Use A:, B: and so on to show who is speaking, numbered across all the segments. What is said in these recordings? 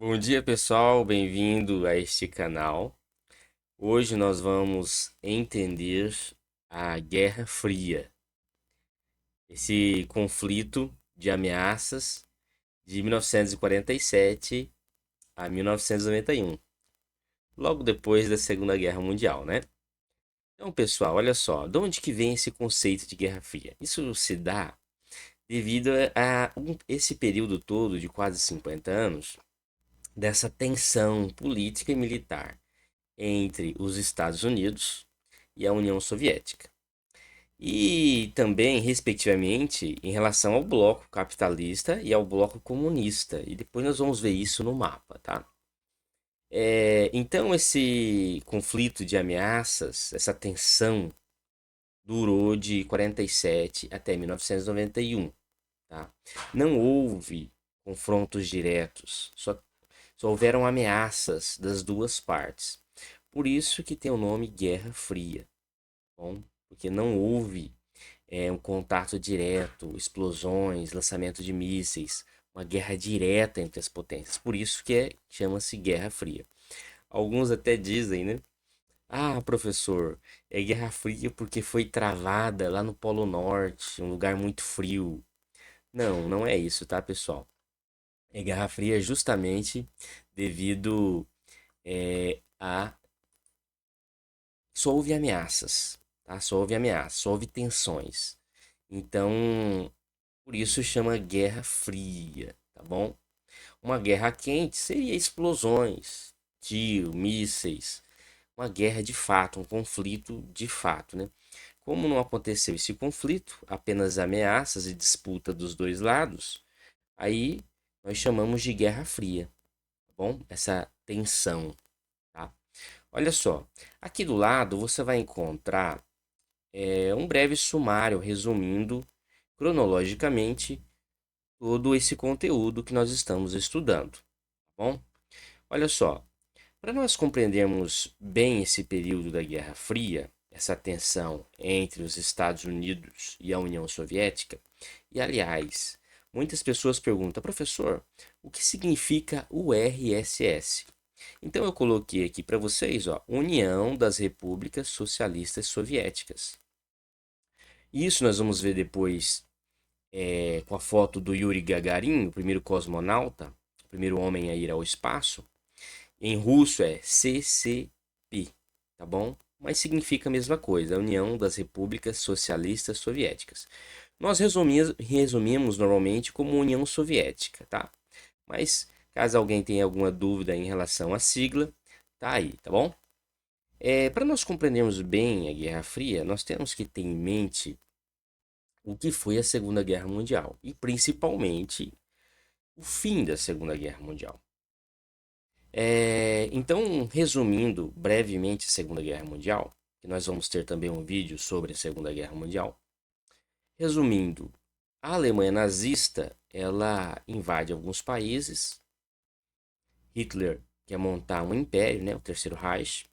A: Bom dia, pessoal, bem-vindo a este canal. Hoje nós vamos entender a Guerra Fria, esse conflito de ameaças de 1947 a 1991, logo depois da Segunda Guerra Mundial, né? Então, pessoal, olha só, de onde que vem esse conceito de Guerra Fria? Isso se dá devido a esse período todo de quase 50 anos dessa tensão política e militar entre os Estados Unidos e a União Soviética. E também, respectivamente, em relação ao bloco capitalista e ao bloco comunista. E depois nós vamos ver isso no mapa, tá? Então, esse conflito de ameaças, essa tensão, durou de 47 até 1991, tá? Não houve confrontos diretos, só houveram ameaças das duas partes. Por isso que tem o nome Guerra Fria, bom? Porque não houve um contato direto, explosões, lançamento de mísseis, uma guerra direta entre as potências. Por isso que chama-se Guerra Fria. Alguns até dizem, né? Ah, professor, é Guerra Fria porque foi travada lá no Polo Norte, um lugar muito frio. Não, não é isso, tá, pessoal? É Guerra Fria justamente devido a só houve ameaças, tá? Só houve ameaças, só houve tensões. Então, por isso chama Guerra Fria, tá bom? Uma guerra quente seria explosões, tiro, mísseis, uma guerra de fato, um conflito de fato, né? Como não aconteceu esse conflito, apenas ameaças e disputa dos dois lados, aí nós chamamos de Guerra Fria, tá bom? Essa tensão, tá? Olha só, aqui do lado você vai encontrar um breve sumário resumindo cronologicamente todo esse conteúdo que nós estamos estudando, tá bom? Olha só, para nós compreendermos bem esse período da Guerra Fria, essa tensão entre os Estados Unidos e a União Soviética, e aliás, muitas pessoas perguntam, professor, o que significa o RSS? Então eu coloquei aqui para vocês, ó, União das Repúblicas Socialistas Soviéticas. Isso nós vamos ver depois com a foto do Yuri Gagarin, o primeiro cosmonauta, o primeiro homem a ir ao espaço. Em russo é CCP, tá bom? Mas significa a mesma coisa, a União das Repúblicas Socialistas Soviéticas. Nós resumimos normalmente como União Soviética, tá? Mas caso alguém tenha alguma dúvida em relação à sigla, tá aí, tá bom? Para nós compreendermos bem a Guerra Fria, nós temos que ter em mente o que foi a Segunda Guerra Mundial e principalmente o fim da Segunda Guerra Mundial. Então, resumindo brevemente a Segunda Guerra Mundial, que nós vamos ter também um vídeo sobre a Segunda Guerra Mundial. Resumindo, a Alemanha nazista ela invade alguns países. Hitler quer montar um império, né, o Terceiro Reich,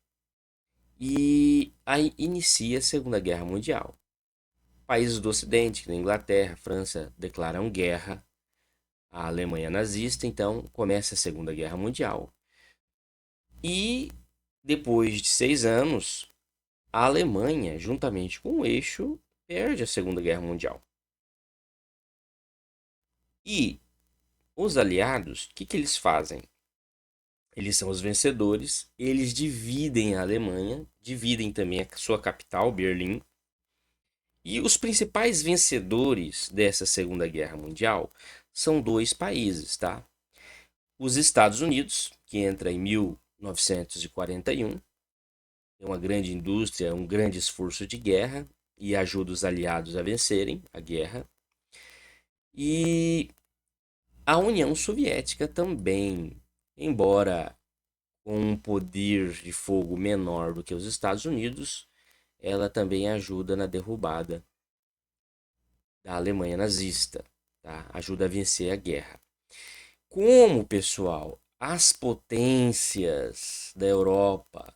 A: e aí inicia a Segunda Guerra Mundial. Países do Ocidente, como a Inglaterra, França, declaram guerra à Alemanha nazista, então começa a Segunda Guerra Mundial. E depois de 6 anos, a Alemanha, juntamente com o eixo, perde a Segunda Guerra Mundial. E os aliados, o que, que eles fazem? Eles são os vencedores, eles dividem a Alemanha, dividem também a sua capital, Berlim. E os principais vencedores dessa Segunda Guerra Mundial são dois países, tá? Os Estados Unidos, que entra em 1941, tem uma grande indústria, um grande esforço de guerra e ajuda os aliados a vencerem a guerra. E a União Soviética também, embora com um poder de fogo menor do que os Estados Unidos, ela também ajuda na derrubada da Alemanha nazista, tá? Ajuda a vencer a guerra. Como, pessoal, as potências da Europa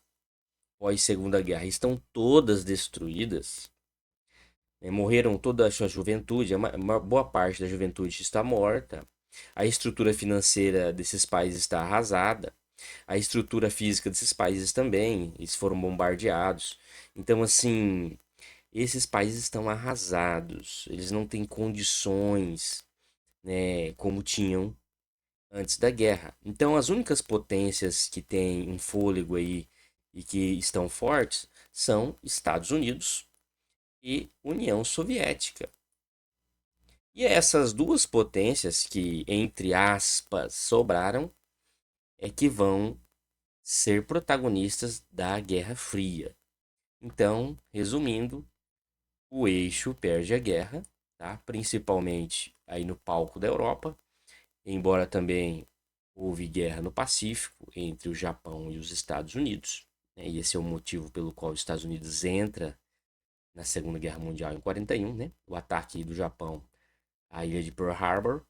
A: pós Segunda Guerra estão todas destruídas, né? Morreram toda a sua juventude, boa parte da juventude está morta. A estrutura financeira desses países está arrasada. A estrutura física desses países também, eles foram bombardeados. Então, assim, esses países estão arrasados. Eles não têm condições, né, como tinham antes da guerra. Então, as únicas potências que têm um fôlego aí e que estão fortes são Estados Unidos e União Soviética. E essas duas potências que, entre aspas, sobraram, é que vão ser protagonistas da Guerra Fria. Então, resumindo, o eixo perde a guerra, tá? Principalmente aí no palco da Europa, embora também houve guerra no Pacífico entre o Japão e os Estados Unidos, né? E esse é o motivo pelo qual os Estados Unidos entra na Segunda Guerra Mundial em 41, né? O ataque do Japão à ilha de Pearl Harbor,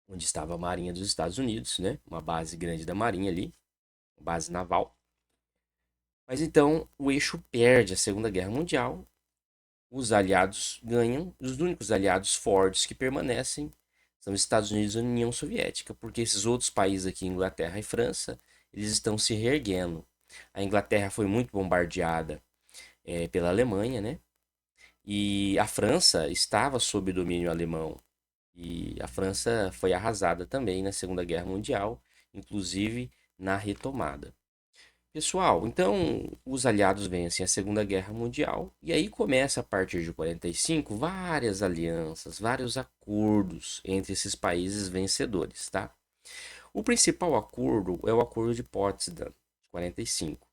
A: onde estava a Marinha dos Estados Unidos, né? Uma base grande da Marinha ali, base naval. Mas então o eixo perde a Segunda Guerra Mundial, os aliados ganham, os únicos aliados fortes que permanecem são os Estados Unidos e a União Soviética, porque esses outros países aqui, Inglaterra e França, eles estão se reerguendo. A Inglaterra foi muito bombardeada pela Alemanha, né? E a França estava sob domínio alemão. E a França foi arrasada também na Segunda Guerra Mundial, inclusive na retomada. Pessoal, então os aliados vencem a Segunda Guerra Mundial e aí começa a partir de 45 várias alianças, vários acordos entre esses países vencedores, tá? O principal acordo é o Acordo de Potsdam, de 45.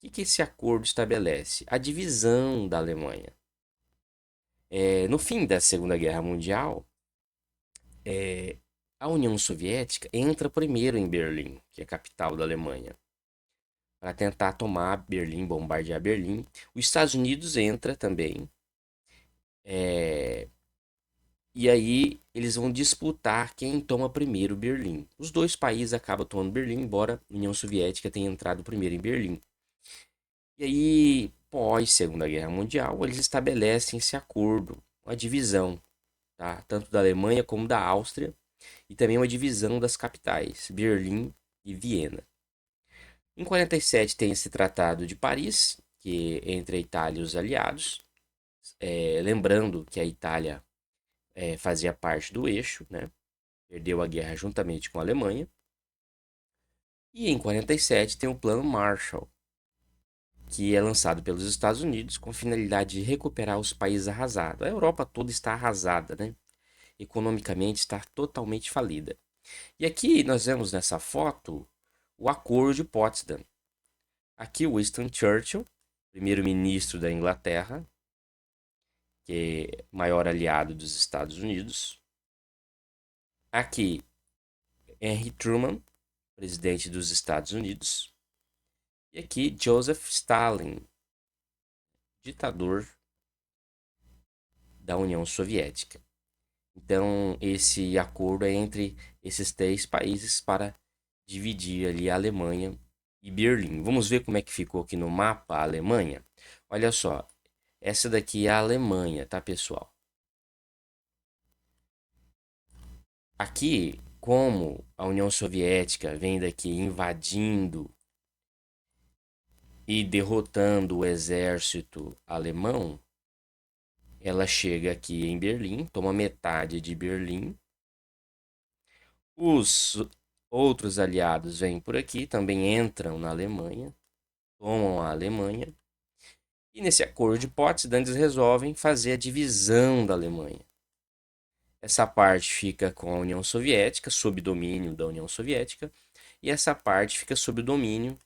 A: O que esse acordo estabelece? A divisão da Alemanha. No fim da Segunda Guerra Mundial, é, a União Soviética entra primeiro em Berlim, que é a capital da Alemanha, para tentar tomar Berlim, bombardear Berlim. Os Estados Unidos entra também. é, e aí eles vão disputar quem toma primeiro Berlim. Os dois países acabam tomando Berlim, embora a União Soviética tenha entrado primeiro em Berlim. E aí, pós Segunda Guerra Mundial, eles estabelecem esse acordo, uma divisão, tá? Tanto da Alemanha como da Áustria, e também uma divisão das capitais, Berlim e Viena. Em 47 tem esse Tratado de Paris, que entre a Itália e os aliados, lembrando que a Itália fazia parte do eixo, né? Perdeu a guerra juntamente com a Alemanha. E em 47 tem o Plano Marshall, que é lançado pelos Estados Unidos com a finalidade de recuperar os países arrasados. A Europa toda está arrasada, né? Economicamente está totalmente falida. E aqui nós vemos nessa foto o Acordo de Potsdam. Aqui Winston Churchill, primeiro-ministro da Inglaterra, que é maior aliado dos Estados Unidos. Aqui Henry Truman, presidente dos Estados Unidos. E aqui Joseph Stalin, ditador da União Soviética. Então, esse acordo é entre esses três países para dividir ali a Alemanha e Berlim. Vamos ver como é que ficou aqui no mapa a Alemanha? Olha só, essa daqui é a Alemanha, tá, pessoal? Aqui, como a União Soviética vem daqui invadindo e derrotando o exército alemão, ela chega aqui em Berlim, toma metade de Berlim. Os outros aliados vêm por aqui, também entram na Alemanha, tomam a Alemanha. E nesse acordo de Potsdam, eles resolvem fazer a divisão da Alemanha. Essa parte fica com a União Soviética, sob domínio da União Soviética, e essa parte fica sob o domínio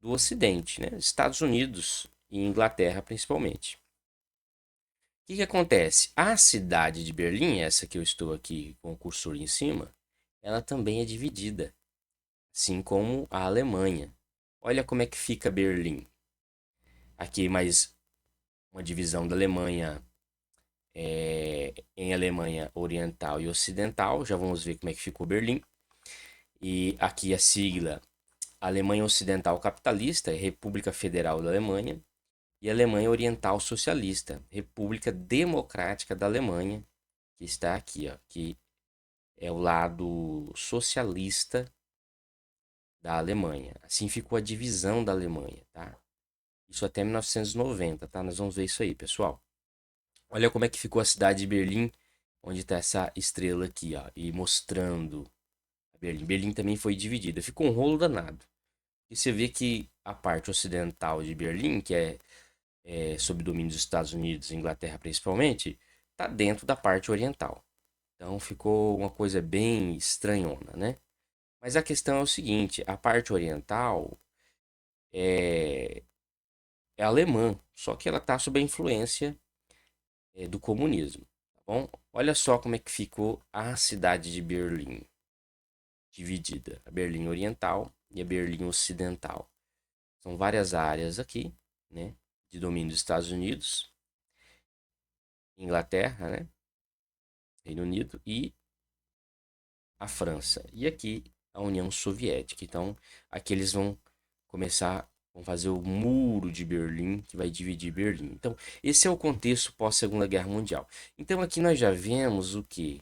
A: do Ocidente, né? Estados Unidos e Inglaterra principalmente. O que acontece? A cidade de Berlim, essa que eu estou aqui com o cursor em cima, ela também é dividida, assim como a Alemanha. Olha como é que fica Berlim. Aqui mais uma divisão da Alemanha em Alemanha Oriental e Ocidental. Já vamos ver como é que ficou Berlim. E aqui a sigla Alemanha Ocidental Capitalista, República Federal da Alemanha. E Alemanha Oriental Socialista, República Democrática da Alemanha, que está aqui, ó, que é o lado socialista da Alemanha. Assim ficou a divisão da Alemanha, tá? Isso até 1990, tá? Nós vamos ver isso aí, pessoal. Olha como é que ficou a cidade de Berlim, onde está essa estrela aqui, ó, e mostrando a Berlim. Berlim também foi dividida. Ficou um rolo danado. E você vê que a parte ocidental de Berlim, que é sob domínio dos Estados Unidos e Inglaterra principalmente, está dentro da parte oriental. Então ficou uma coisa bem estranhona, né? Mas a questão é o seguinte: a parte oriental é, é alemã, só que ela está sob a influência do comunismo, tá bom? Olha só como é que ficou a cidade de Berlim, dividida: a Berlim Oriental e a Berlim Ocidental. São várias áreas aqui, né, de domínio dos Estados Unidos, Inglaterra, né, Reino Unido e a França. E aqui a União Soviética. Então, aqui eles vão fazer o muro de Berlim, que vai dividir Berlim. Então, esse é o contexto pós-Segunda Guerra Mundial. Então, aqui nós já vemos o quê?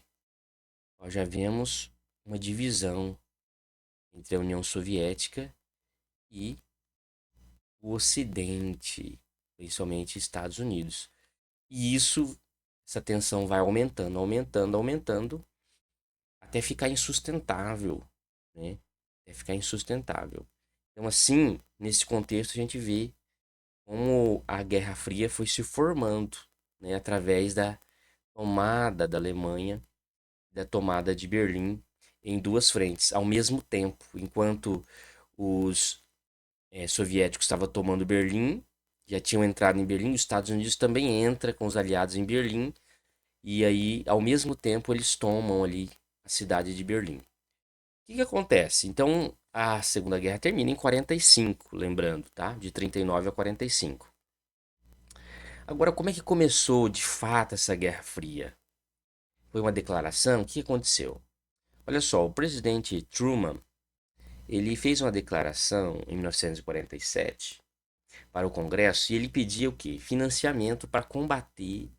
A: Nós já vemos uma divisão entre a União Soviética e o Ocidente, principalmente Estados Unidos. E essa tensão vai aumentando, aumentando, aumentando, até ficar insustentável, né? Até ficar insustentável. Então, assim, nesse contexto, a gente vê como a Guerra Fria foi se formando, né? Através da tomada da Alemanha, da tomada de Berlim, em duas frentes, ao mesmo tempo, enquanto os soviéticos estavam tomando Berlim, já tinham entrado em Berlim, os Estados Unidos também entra com os aliados em Berlim, e aí, ao mesmo tempo, eles tomam ali a cidade de Berlim. O que acontece? Então, a Segunda Guerra termina em 45, lembrando, tá? De 39 a 45. Agora, como é que começou de fato essa Guerra Fria? Foi uma declaração? O que aconteceu? Olha só, o presidente Truman, ele fez uma declaração em 1947 para o Congresso e ele pedia o quê? Financiamento para combater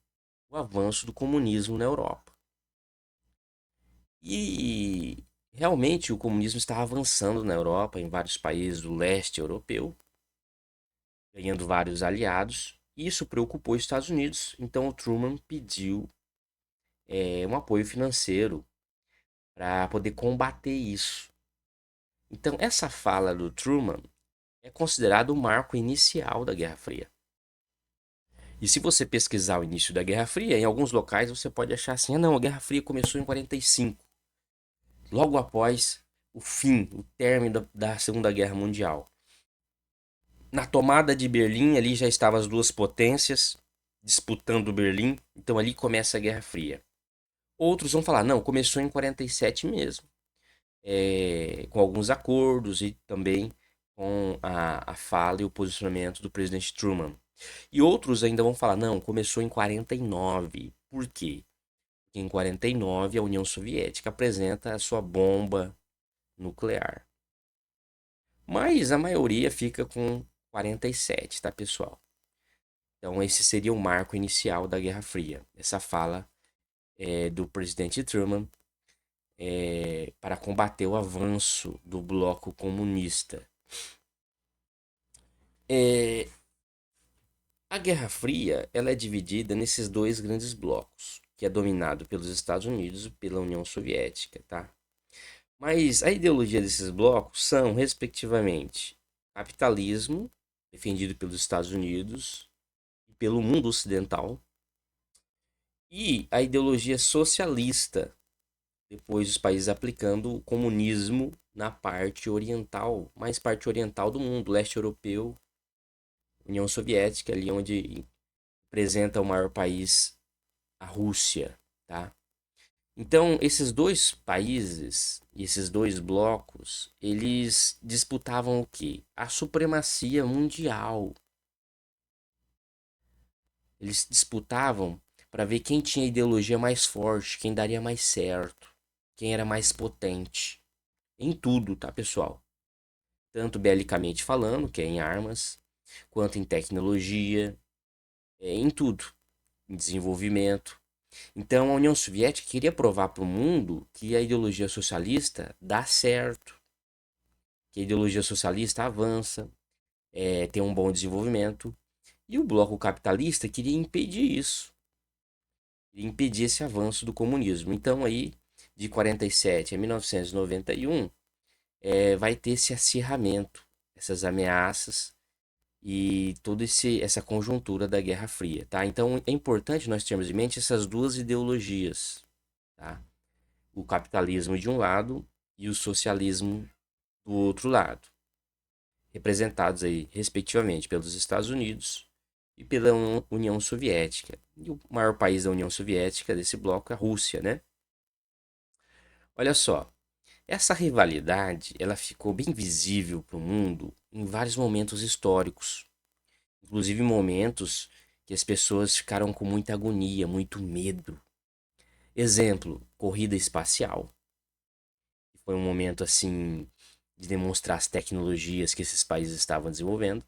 A: o avanço do comunismo na Europa. E realmente o comunismo estava avançando na Europa, em vários países do leste europeu, ganhando vários aliados. E isso preocupou os Estados Unidos, então o Truman pediu um apoio financeiro para poder combater isso. Então essa fala do Truman é considerado o marco inicial da Guerra Fria. E se você pesquisar o início da Guerra Fria, em alguns locais você pode achar assim: ah, não, a Guerra Fria começou em 45, logo após o fim, o término da Segunda Guerra Mundial. Na tomada de Berlim, ali já estavam as duas potências disputando Berlim, então ali começa a Guerra Fria. Outros vão falar: não, começou em 47 mesmo, com alguns acordos e também com a fala e o posicionamento do presidente Truman. E outros ainda vão falar: não, começou em 49. Por quê? Porque em 49 a União Soviética apresenta a sua bomba nuclear. Mas a maioria fica com 47, tá, pessoal? Então esse seria o marco inicial da Guerra Fria. Essa fala do presidente Truman para combater o avanço do bloco comunista. É, a Guerra Fria ela é dividida nesses dois grandes blocos, que é dominado pelos Estados Unidos e pela União Soviética, tá? Mas a ideologia desses blocos são, respectivamente, capitalismo, defendido pelos Estados Unidos e pelo mundo ocidental, e a ideologia socialista, depois os países aplicando o comunismo na parte oriental, mais parte oriental do mundo, leste europeu, União Soviética, ali onde representa o maior país, a Rússia, tá? Então, esses dois países, esses dois blocos, eles disputavam o quê? A supremacia mundial. Eles disputavam para ver quem tinha a ideologia mais forte, quem daria mais certo, quem era mais potente. Em tudo, tá, pessoal? Tanto belicamente falando, que é em armas, quanto em tecnologia, em tudo, em desenvolvimento. Então a União Soviética queria provar para o mundo que a ideologia socialista dá certo, que a ideologia socialista avança, tem um bom desenvolvimento. E o bloco capitalista queria impedir isso, queria impedir esse avanço do comunismo. Então aí, de 47 a 1991, vai ter esse acirramento, essas ameaças e toda essa conjuntura da Guerra Fria, tá? Então é importante nós termos em mente essas duas ideologias, tá? O capitalismo de um lado e o socialismo do outro lado, representados aí, respectivamente, pelos Estados Unidos e pela União Soviética. E o maior país da União Soviética desse bloco é a Rússia, né? Olha só, essa rivalidade, ela ficou bem visível para o mundo em vários momentos históricos, inclusive momentos que as pessoas ficaram com muita agonia, muito medo. Exemplo, corrida espacial. Foi um momento assim de demonstrar as tecnologias que esses países estavam desenvolvendo.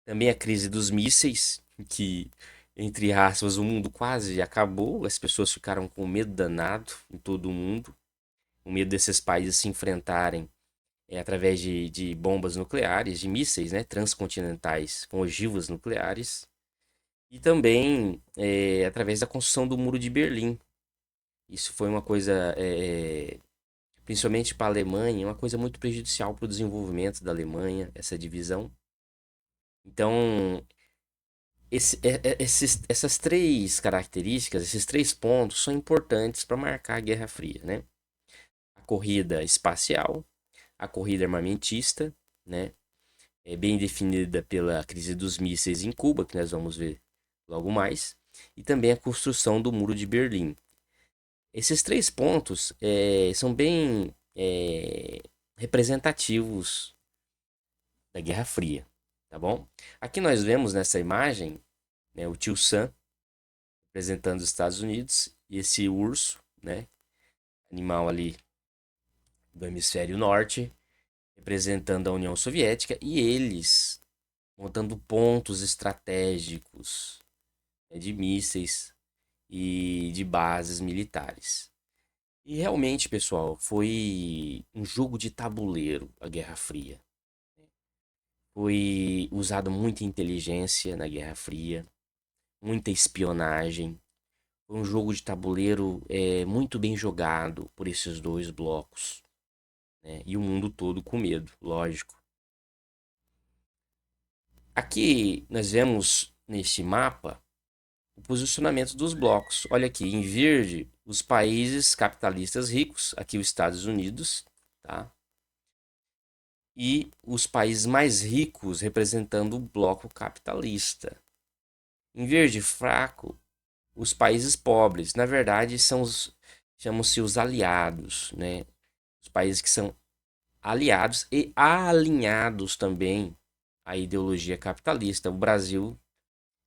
A: Também a crise dos mísseis, que, entre aspas, o mundo quase acabou, as pessoas ficaram com medo danado em todo o mundo, o medo desses países se enfrentarem através de bombas nucleares, de mísseis, né, transcontinentais com ogivas nucleares, e também através da construção do Muro de Berlim. Isso foi uma coisa, principalmente para a Alemanha, uma coisa muito prejudicial para o desenvolvimento da Alemanha, essa divisão. Então, essas três características, esses três pontos são importantes para marcar a Guerra Fria, né? A corrida espacial, a corrida armamentista, né? É bem definida pela crise dos mísseis em Cuba, que nós vamos ver logo mais, e também a construção do Muro de Berlim. Esses três pontos são bem representativos da Guerra Fria, tá bom? Aqui nós vemos nessa imagem, né, o tio Sam representando os Estados Unidos e esse urso, né, animal ali do hemisfério norte, representando a União Soviética e eles montando pontos estratégicos, né, de mísseis e de bases militares. E realmente, pessoal, foi um jogo de tabuleiro a Guerra Fria. Foi usada muita inteligência na Guerra Fria, muita espionagem. Foi um jogo de tabuleiro muito bem jogado por esses dois blocos, né? E o mundo todo com medo, lógico. Aqui nós vemos neste mapa o posicionamento dos blocos. Olha aqui, em verde, os países capitalistas ricos, aqui os Estados Unidos, tá? E os países mais ricos representando o bloco capitalista. Em verde fraco, os países pobres. Na verdade, chamam-se os aliados, né? Os países que são aliados e alinhados também à ideologia capitalista. O Brasil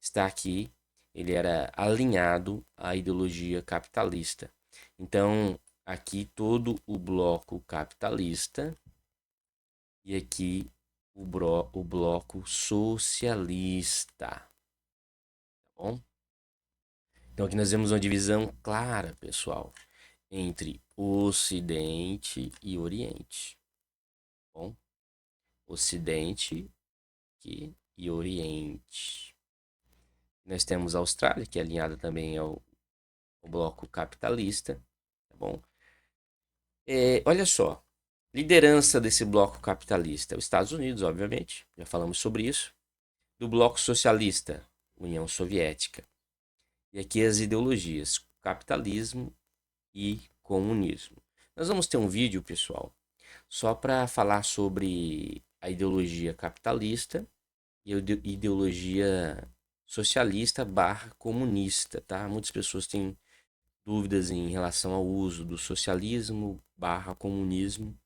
A: está aqui, ele era alinhado à ideologia capitalista. Então, aqui todo o bloco capitalista e aqui o bloco socialista, tá bom? Então aqui nós vemos uma divisão clara, pessoal, entre Ocidente e Oriente, tá bom? Ocidente e Oriente. Nós temos a Austrália, que é alinhada também ao bloco capitalista, tá bom? Olha só, liderança desse bloco capitalista, os Estados Unidos, obviamente, já falamos sobre isso. Do bloco socialista, União Soviética. E aqui as ideologias, capitalismo e comunismo. Nós vamos ter um vídeo, pessoal, só para falar sobre a ideologia capitalista e a ideologia socialista barra comunista, tá? Muitas pessoas têm dúvidas em relação ao uso do socialismo barra comunismo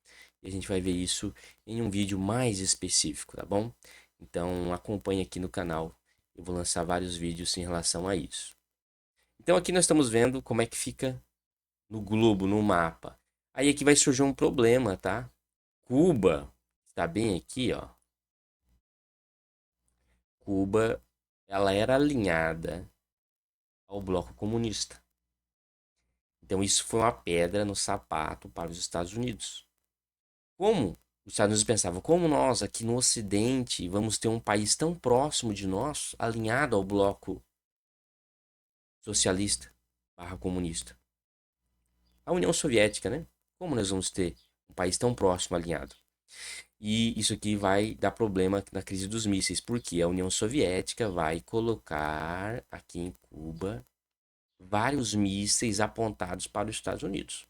A: e a gente vai ver isso em um vídeo mais específico, tá bom? Então acompanhe aqui no canal, eu vou lançar vários vídeos em relação a isso. Então aqui nós estamos vendo como é que fica no globo, no mapa. Aí aqui vai surgir um problema, tá? Cuba está bem aqui, ó. Cuba, ela era alinhada ao bloco comunista. Então isso foi uma pedra no sapato para os Estados Unidos. Como os Estados Unidos pensavam, como nós aqui no Ocidente vamos ter um país tão próximo de nós, alinhado ao bloco socialista barra comunista? A União Soviética, né? Como nós vamos ter um país tão próximo alinhado? E isso aqui vai dar problema na crise dos mísseis, porque a União Soviética vai colocar aqui em Cuba vários mísseis apontados para os Estados Unidos.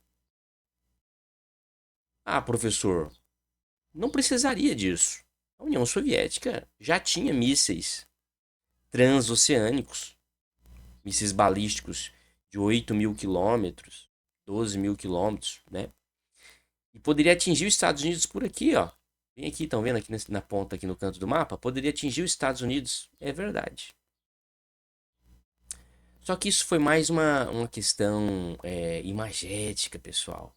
A: Ah, professor, não precisaria disso. A União Soviética já tinha mísseis transoceânicos, mísseis balísticos de 8.000 quilômetros, 12.000 quilômetros, né? E poderia atingir os Estados Unidos por aqui, ó. Vem aqui, estão vendo aqui na ponta, aqui no canto do mapa? Poderia atingir os Estados Unidos. É verdade. Só que isso foi mais uma questão imagética, pessoal.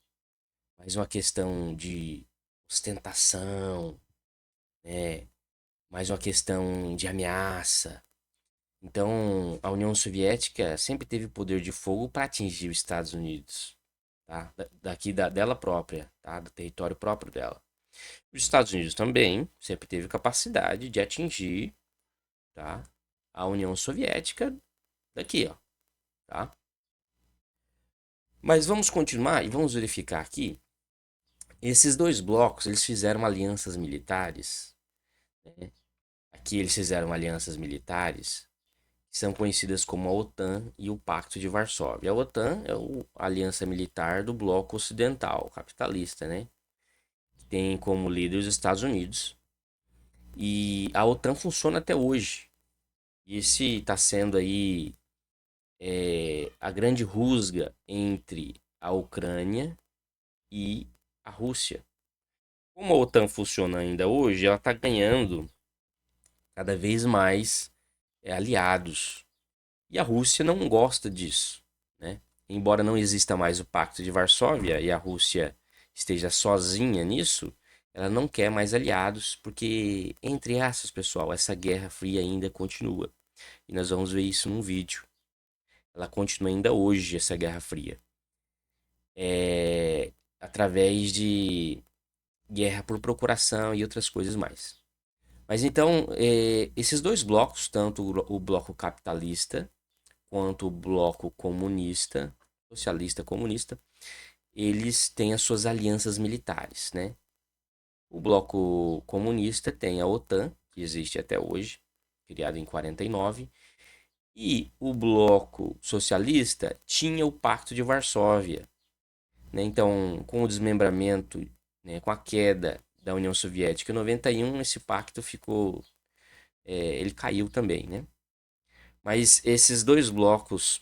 A: Mais uma questão de ostentação, né? Mais uma questão de ameaça. Então, a União Soviética sempre teve poder de fogo para atingir os Estados Unidos, tá? Dela própria, tá? Do território próprio dela. Os Estados Unidos também sempre teve capacidade de atingir, tá? A União Soviética daqui, ó, tá? Mas vamos continuar e vamos verificar aqui. Esses dois blocos, eles fizeram alianças militares, né? Aqui eles fizeram alianças militares que são conhecidas como a OTAN e o Pacto de Varsóvia. A OTAN é a aliança militar do bloco ocidental, capitalista, né? Que tem como líder os Estados Unidos. E a OTAN funciona até hoje. E esse está sendo aí a grande rusga entre a Ucrânia e a Rússia. Como a OTAN funciona ainda hoje, ela está ganhando cada vez mais aliados. E a Rússia não gosta disso, né? Embora não exista mais o Pacto de Varsóvia e a Rússia esteja sozinha nisso, ela não quer mais aliados, porque, entre aspas, pessoal, essa Guerra Fria ainda continua. E nós vamos ver isso num vídeo. Ela continua ainda hoje, essa Guerra Fria. Através de guerra por procuração e outras coisas mais. Mas então, esses dois blocos, tanto o bloco capitalista quanto o bloco comunista, socialista comunista, eles têm as suas alianças militares, né? O bloco comunista tem a OTAN, que existe até hoje, criada em 49, e o bloco socialista tinha o Pacto de Varsóvia, né? Então, com o desmembramento, né, com a queda da União Soviética em 91, esse pacto ficou, ele caiu também, né? Mas esses dois blocos,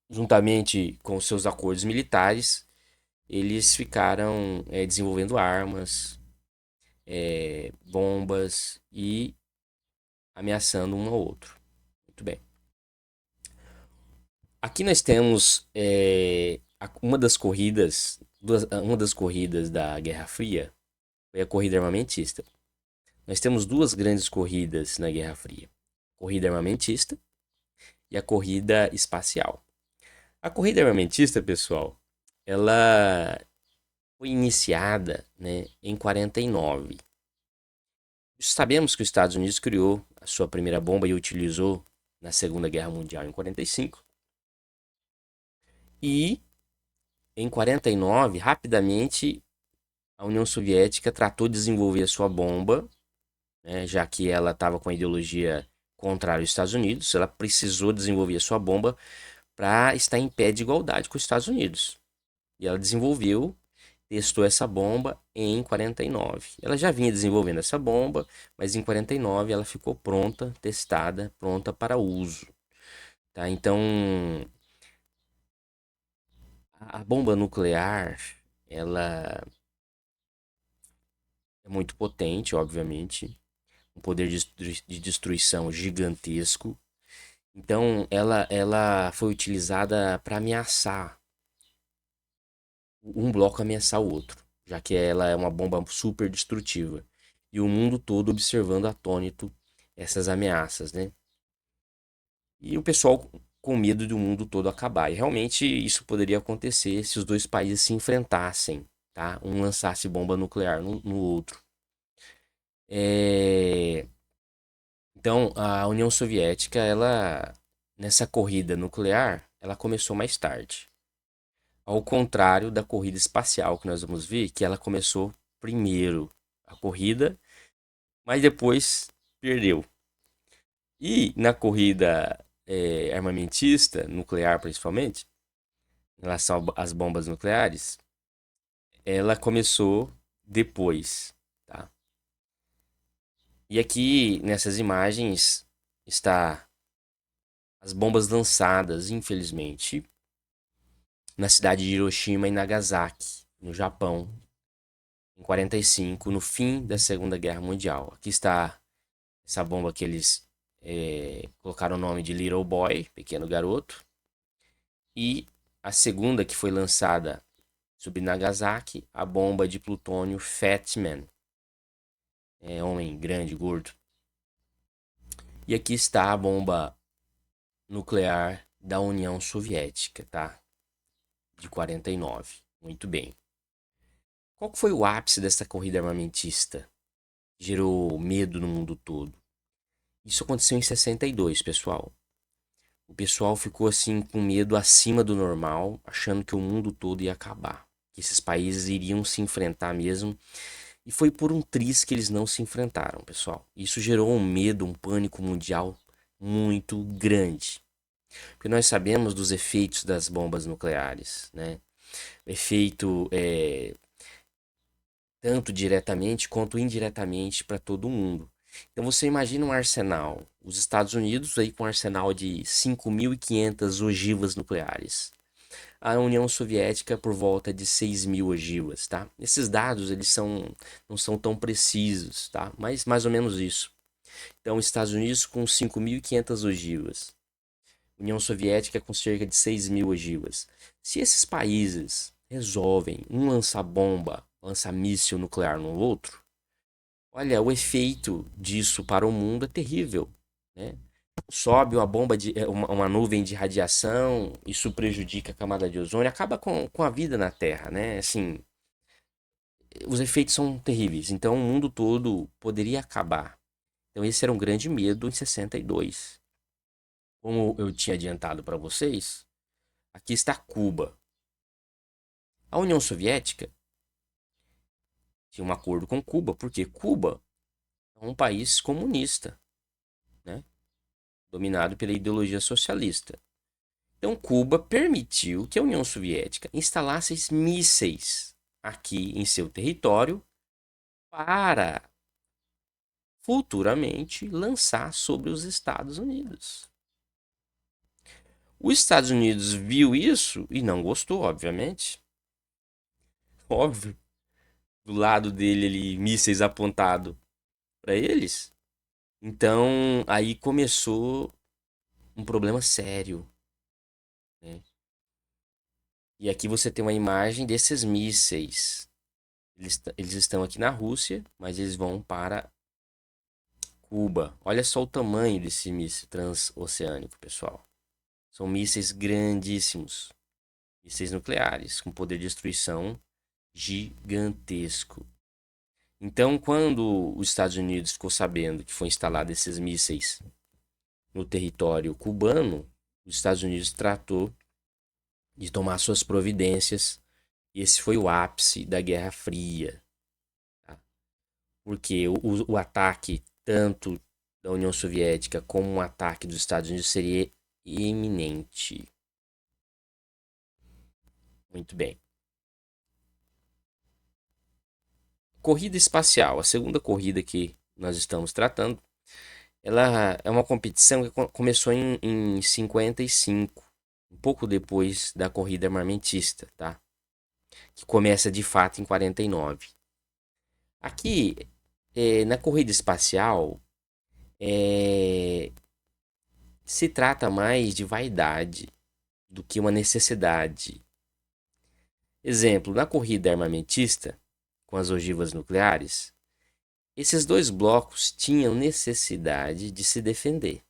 A: juntamente com seus acordos militares, eles ficaram desenvolvendo armas, bombas e ameaçando um ao outro. Muito bem. Aqui nós temos uma das corridas da Guerra Fria foi a corrida armamentista. Nós temos duas grandes corridas na Guerra Fria: a corrida armamentista e a corrida espacial. A corrida armamentista, pessoal, ela foi iniciada, né, em 49. Sabemos que os Estados Unidos criou a sua primeira bomba e utilizou na Segunda Guerra Mundial em 45. E em 49, rapidamente, a União Soviética tratou de desenvolver a sua bomba, né, já que ela estava com a ideologia contrária aos Estados Unidos. Ela precisou desenvolver a sua bomba para estar em pé de igualdade com os Estados Unidos. E ela desenvolveu, testou essa bomba em 49. Ela já vinha desenvolvendo essa bomba, mas em 49 ela ficou pronta, testada, pronta para uso. Tá? Então, a bomba nuclear, ela é muito potente, obviamente, um poder de destruição gigantesco. Então, ela foi utilizada para ameaçar um bloco ameaçar o outro, já que ela é uma bomba super destrutiva. E o mundo todo observando atônito essas ameaças, né? E o pessoal com medo do mundo todo acabar. E realmente isso poderia acontecer se os dois países se enfrentassem, tá? Um lançasse bomba nuclear no outro. É, Então, a União Soviética, ela nessa corrida nuclear, ela começou mais tarde. Ao contrário da corrida espacial que nós vamos ver, que ela começou primeiro a corrida, mas depois perdeu. E na corrida armamentista, nuclear principalmente, em relação às bombas nucleares, ela começou depois, tá? E aqui nessas imagens está as bombas lançadas, infelizmente, na cidade de Hiroshima e Nagasaki, no Japão, em 45, no fim da Segunda Guerra Mundial. Aqui está essa bomba que eles colocaram o nome de Little Boy, pequeno garoto, e a segunda que foi lançada sobre Nagasaki, a bomba de plutônio Fat Man, homem grande, gordo. E aqui está a bomba nuclear da União Soviética, tá? De 49. Muito bem. Qual que foi o ápice dessa corrida armamentista? Gerou medo no mundo todo. Isso aconteceu em 62, pessoal. O pessoal ficou assim com medo acima do normal, achando que o mundo todo ia acabar, que esses países iriam se enfrentar mesmo. E foi por um triz que eles não se enfrentaram, pessoal. Isso gerou um medo, um pânico mundial muito grande. Porque nós sabemos dos efeitos das bombas nucleares, né? Efeito tanto diretamente quanto indiretamente para todo mundo. Então você imagina um arsenal, os Estados Unidos aí com um arsenal de 5.500 ogivas nucleares. A União Soviética por volta de 6.000 ogivas, tá? Esses dados eles não são tão precisos, tá? Mas mais ou menos isso. Então, Estados Unidos com 5.500 ogivas, União Soviética com cerca de 6.000 ogivas. Se esses países resolvem um lançar bomba, lançar míssil nuclear no outro, olha, o efeito disso para o mundo é terrível, né? Sobe uma bomba uma nuvem de radiação, isso prejudica a camada de ozônio, acaba com a vida na Terra, né? Assim, os efeitos são terríveis. Então o mundo todo poderia acabar. Então esse era um grande medo em 62. Como eu tinha adiantado para vocês, aqui está Cuba. A União Soviética tinha um acordo com Cuba, porque Cuba é um país comunista, né? Dominado pela ideologia socialista. Então, Cuba permitiu que a União Soviética instalasse mísseis aqui em seu território para futuramente lançar sobre os Estados Unidos. Os Estados Unidos viu isso e não gostou, obviamente. Óbvio, do lado dele ali, mísseis apontados para eles. Então, aí começou um problema sério, né? E aqui você tem uma imagem desses mísseis. Eles estão aqui na Rússia, mas eles vão para Cuba. Olha só o tamanho desse míssil transoceânico, pessoal. São mísseis grandíssimos. Mísseis nucleares, com poder de destruição gigantesco. Então, quando os Estados Unidos ficou sabendo que foi instalado esses mísseis no território cubano, os Estados Unidos tratou de tomar suas providências. E esse foi o ápice da Guerra Fria, tá? Porque o ataque tanto da União Soviética como um ataque dos Estados Unidos seria iminente. Muito bem. Corrida espacial, a segunda corrida que nós estamos tratando, ela é uma competição que começou em 55, um pouco depois da corrida armamentista, tá? Que começa de fato em 49. Aqui, na corrida espacial, é, se trata mais de vaidade do que uma necessidade. Exemplo, na corrida armamentista, com as ogivas nucleares, esses dois blocos tinham necessidade de se defender,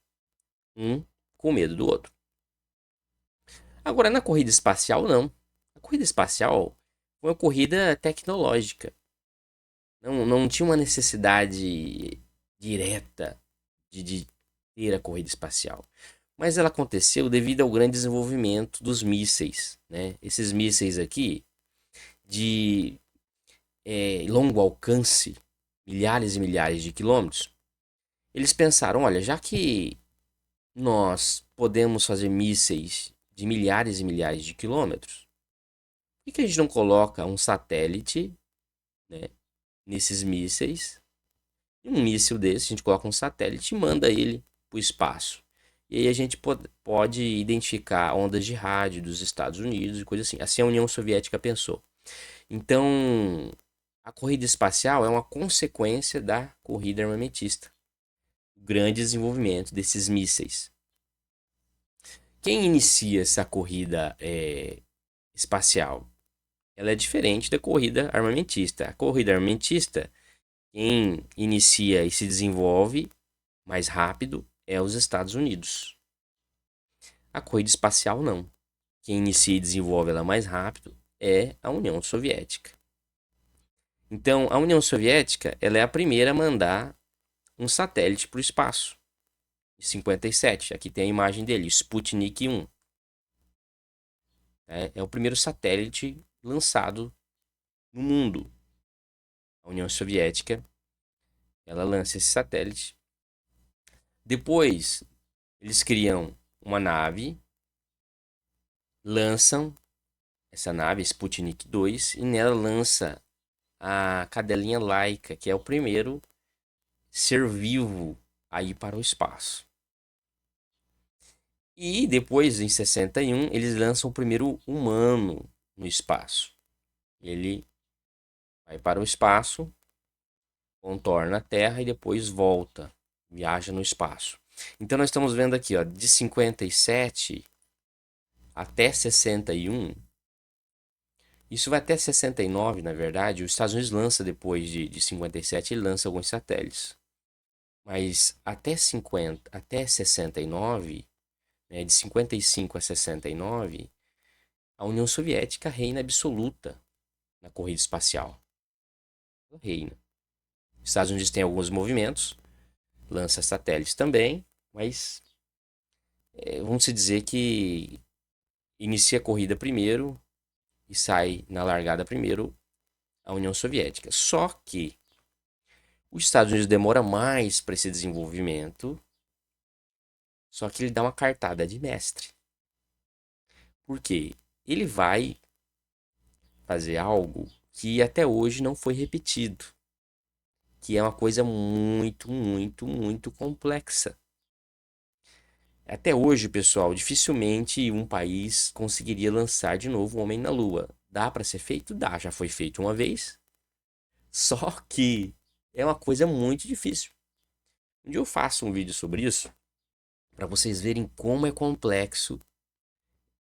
A: um com medo do outro. Agora, na corrida espacial, não. A corrida espacial foi uma corrida tecnológica. Não tinha uma necessidade direta de ter a corrida espacial. Mas ela aconteceu devido ao grande desenvolvimento dos mísseis, né? Esses mísseis aqui, de longo alcance, milhares e milhares de quilômetros, eles pensaram, olha, já que nós podemos fazer mísseis de milhares e milhares de quilômetros, por que a gente não coloca um satélite, né, nesses mísseis? E um míssil desse, a gente coloca um satélite e manda ele para o espaço. E aí a gente pode identificar ondas de rádio dos Estados Unidos e coisa assim. Assim a União Soviética pensou. Então, a corrida espacial é uma consequência da corrida armamentista. O grande desenvolvimento desses mísseis. Quem inicia essa corrida espacial? Ela é diferente da corrida armamentista. A corrida armamentista, quem inicia e se desenvolve mais rápido é os Estados Unidos. A corrida espacial não. Quem inicia e desenvolve ela mais rápido é a União Soviética. Então, a União Soviética ela é a primeira a mandar um satélite para o espaço. Em 57, aqui tem a imagem dele, Sputnik 1. É o primeiro satélite lançado no mundo. A União Soviética ela lança esse satélite. Depois, eles criam uma nave, lançam essa nave, Sputnik 2, e nela lança a cadelinha Laika, que é o primeiro ser vivo a ir para o espaço. E depois, em 61, eles lançam o primeiro humano no espaço. Ele vai para o espaço, contorna a Terra e depois volta, viaja no espaço. Então nós estamos vendo aqui, ó, de 57 até 61. Isso vai até 69, na verdade. Os Estados Unidos lança depois de 57, ele lança alguns satélites. Mas até 50, até 69, né, de 55 a 69, a União Soviética reina absoluta na corrida espacial. Ela reina. Os Estados Unidos tem alguns movimentos, lança satélites também, mas vamos dizer que inicia a corrida primeiro e sai na largada primeiro a União Soviética. Só que os Estados Unidos demora mais para esse desenvolvimento, só que ele dá uma cartada de mestre. Por quê? Ele vai fazer algo que até hoje não foi repetido, que é uma coisa muito, muito, muito complexa. Até hoje, pessoal, dificilmente um país conseguiria lançar de novo o homem na Lua. Dá para ser feito? Dá, já foi feito uma vez. Só que é uma coisa muito difícil. Um dia eu faço um vídeo sobre isso para vocês verem como é complexo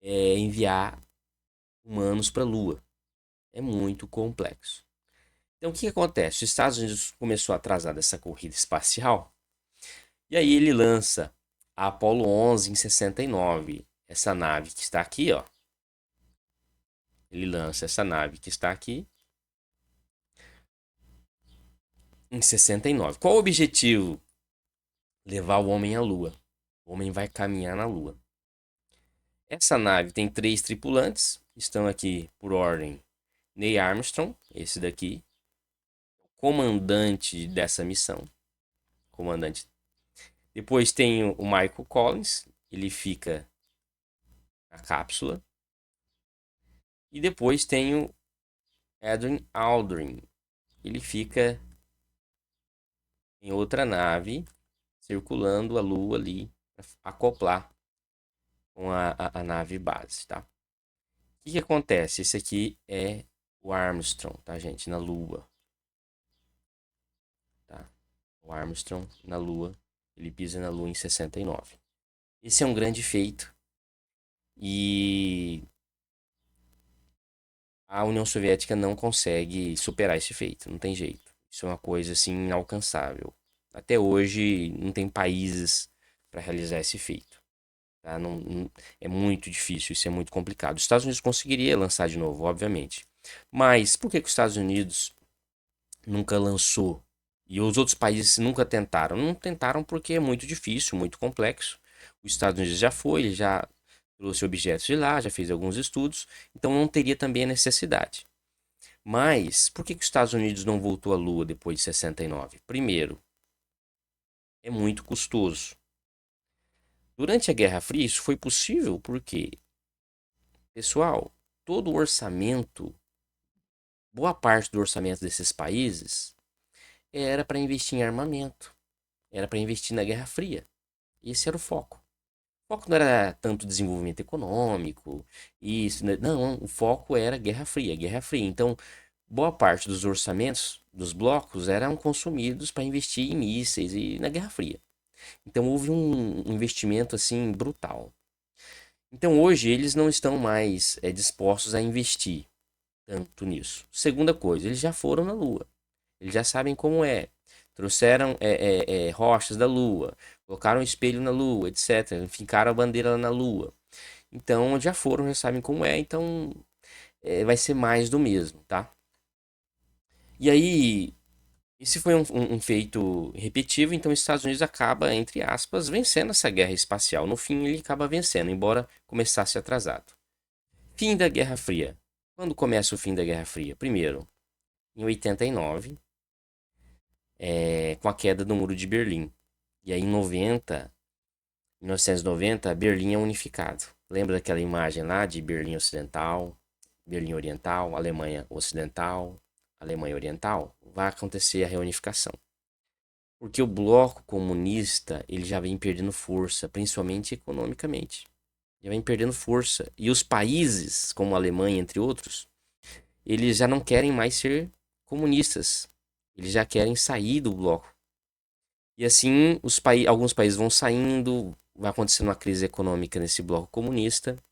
A: enviar humanos para a Lua. É muito complexo. Então o que acontece? Os Estados Unidos começou a atrasar dessa corrida espacial e aí ele lança a Apollo 11 em 69. Essa nave que está aqui, ó. Ele lança essa nave que está aqui em 69. Qual o objetivo? Levar o homem à Lua. O homem vai caminhar na Lua. Essa nave tem 3 tripulantes. Estão aqui por ordem. Neil Armstrong, esse daqui, comandante dessa missão. Comandante. Depois tem o Michael Collins, ele fica na cápsula. E depois tem o Edwin Aldrin, ele fica em outra nave, circulando a Lua ali, para acoplar com a nave base, tá? O que acontece? Esse aqui é o Armstrong, tá, gente? Na Lua, tá? O Armstrong na Lua, ele pisa na Lua em 69. Esse é um grande feito e a União Soviética não consegue superar esse feito, não tem jeito. Isso é uma coisa assim inalcançável. Até hoje não tem países para realizar esse feito. Tá? É muito difícil, isso é muito complicado. Os Estados Unidos conseguiria lançar de novo, obviamente. Mas por que que os Estados Unidos nunca lançou? E os outros países nunca tentaram? Não tentaram porque é muito difícil, muito complexo. Os Estados Unidos já foi, ele já trouxe objetos de lá, já fez alguns estudos, então não teria também a necessidade. Mas por que que os Estados Unidos não voltou à Lua depois de 69? Primeiro, é muito custoso. Durante a Guerra Fria, isso foi possível porque, pessoal, todo o orçamento, boa parte do orçamento desses países era para investir em armamento, era para investir na Guerra Fria. Esse era o foco. O foco não era tanto desenvolvimento econômico, isso, né? Não, o foco era Guerra Fria, Guerra Fria. Então, boa parte dos orçamentos dos blocos eram consumidos para investir em mísseis e na Guerra Fria. Então, houve um investimento assim brutal. Então, hoje eles não estão mais dispostos a investir tanto nisso. Segunda coisa, eles já foram na Lua. Eles já sabem como é. Trouxeram rochas da Lua, colocaram um espelho na Lua, etc. Fincaram a bandeira lá na Lua. Então já foram, já sabem como é. Então vai ser mais do mesmo, tá? E aí, esse foi um feito repetitivo. Então os Estados Unidos acaba, entre aspas, vencendo essa guerra espacial. No fim, ele acaba vencendo, embora começasse atrasado. Fim da Guerra Fria. Quando começa o fim da Guerra Fria? Primeiro, em 89, com a queda do Muro de Berlim. E aí em 1990, Berlim é unificado. Lembra daquela imagem lá de Berlim Ocidental, Berlim Oriental, Alemanha Ocidental, Alemanha Oriental? Vai acontecer a reunificação. Porque o bloco comunista, ele já vem perdendo força, principalmente economicamente. Já vem perdendo força. E os países, como a Alemanha, entre outros, eles já não querem mais ser comunistas. Eles já querem sair do bloco. E assim, alguns países vão saindo, vai acontecendo uma crise econômica nesse bloco comunista,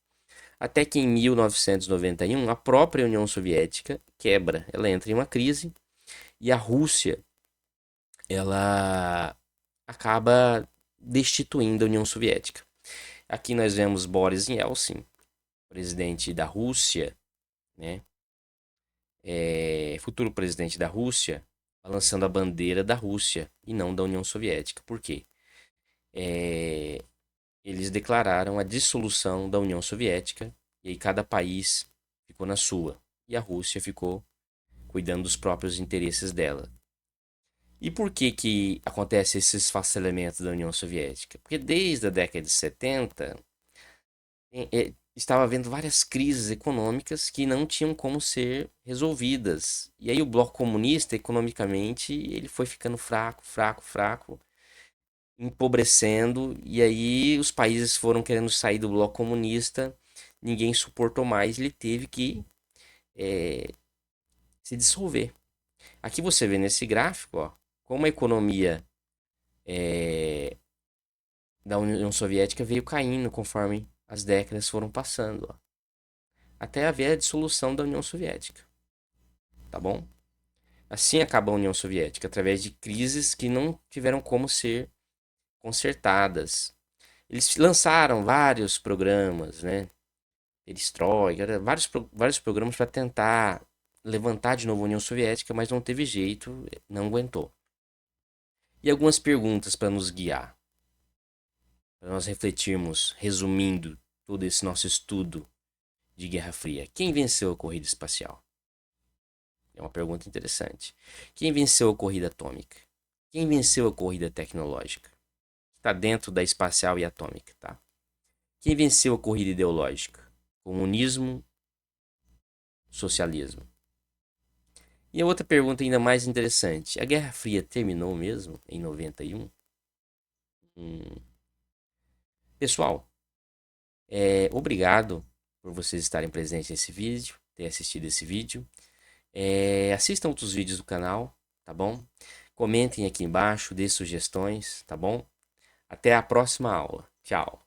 A: até que em 1991 a própria União Soviética quebra, ela entra em uma crise e a Rússia, ela acaba destituindo a União Soviética. Aqui nós vemos Boris Yeltsin, presidente da Rússia, né? Futuro presidente da Rússia, balançando a bandeira da Rússia e não da União Soviética. Por quê? É, eles declararam a dissolução da União Soviética e aí cada país ficou na sua. E a Rússia ficou cuidando dos próprios interesses dela. E por que que acontece esse esfacelamento da União Soviética? Porque desde a década de 70 estava havendo várias crises econômicas que não tinham como ser resolvidas. E aí o bloco comunista, economicamente, ele foi ficando fraco, fraco, fraco, empobrecendo, e aí os países foram querendo sair do bloco comunista, ninguém suportou mais, ele teve que eh, se dissolver. Aqui você vê nesse gráfico, ó, como a economia da União Soviética veio caindo conforme as décadas foram passando, ó, até haver a dissolução da União Soviética, tá bom? Assim acaba a União Soviética, através de crises que não tiveram como ser consertadas. Eles lançaram vários programas, né? Perestroika, vários programas para tentar levantar de novo a União Soviética, mas não teve jeito, não aguentou. E algumas perguntas para nos guiar, para nós refletirmos, resumindo todo esse nosso estudo de Guerra Fria. Quem venceu a corrida espacial? É uma pergunta interessante. Quem venceu a corrida atômica? Quem venceu a corrida tecnológica? Está dentro da espacial e atômica, tá? Quem venceu a corrida ideológica? Comunismo, socialismo. E a outra pergunta ainda mais interessante. A Guerra Fria terminou mesmo em 91? Hum. Pessoal, obrigado por vocês estarem presentes nesse vídeo, ter assistido esse vídeo. Assistam outros vídeos do canal, tá bom? Comentem aqui embaixo, dê sugestões, tá bom? Até a próxima aula. Tchau.